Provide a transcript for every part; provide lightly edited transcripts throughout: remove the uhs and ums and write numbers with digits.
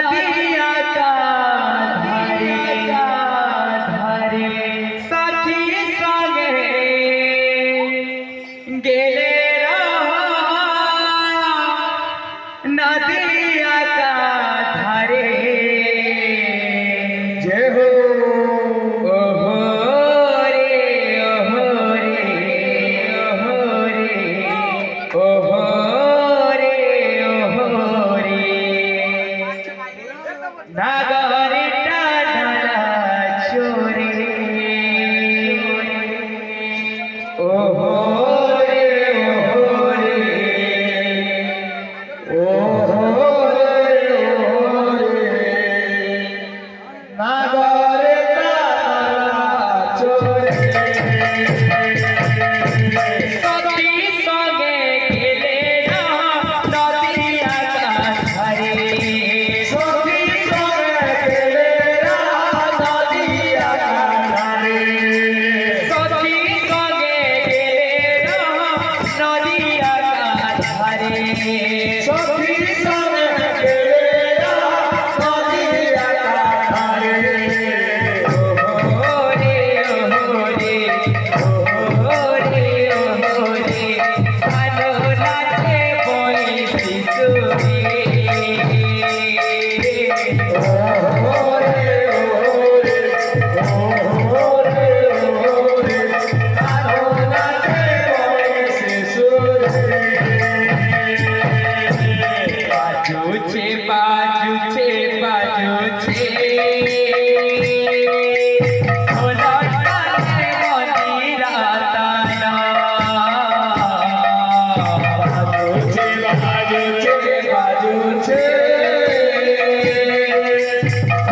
नदिया का धारे साथी संगे गेले नदिया का धारे जय हो ओहो रे ओहो रे ओहो रे ओहो रे ओहो रे नागरे डाला चोरे ओहो रे ओहो रे ओहो नागरे डाला चोरे सती संगे गेले नदिया का धारे सती संगे गेले नदिया का धारे सती संगे गेले नदिया का धारे सती संगे गेले नदिया का धारे ओहो रे ओहो रे ओहो रे ओहो रे भालो नाचे बोई शिशुरे बाजूचे बाजूचे बाजूचे होला सारे मंदिराताना बाजूचे बाजूचे बाजूचे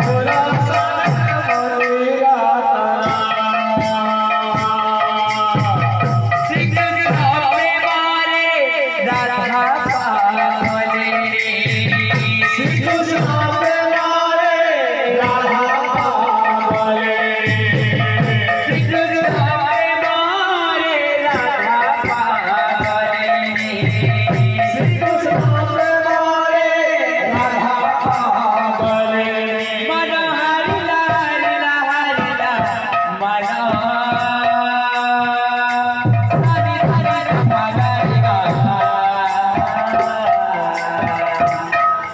होला सारे मंदिराताना सिंह सावे मारे राधा पावले सिंह सावे मारे राधा पावले सिंह सावे मारे राधा पावले सिंह सावे मारे राधा पावले मन हरिला हरिला हरिला मन सारी हरि मगरिगा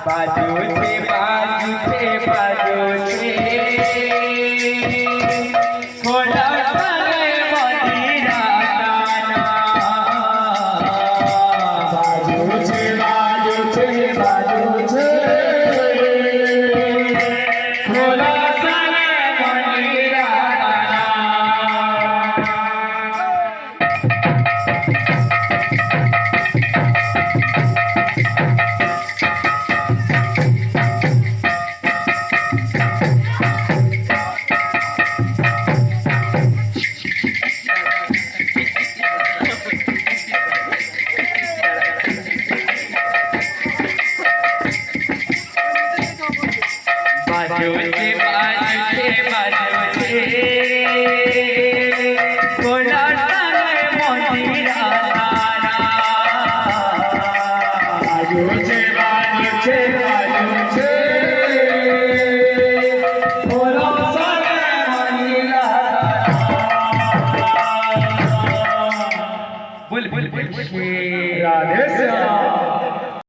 बाजूचे बाजूचे बाजूचे होला सारे मंदिराताना बाजूचे बाजूचे बाजूचे होला सारे मंदिराताना बाजूचे बाजूचे बाजूचे होला सारे मंदिराताना बाजूचे बाजूचे बाजूचे होला सारे मंदिराताना बोल बोल बोल राधे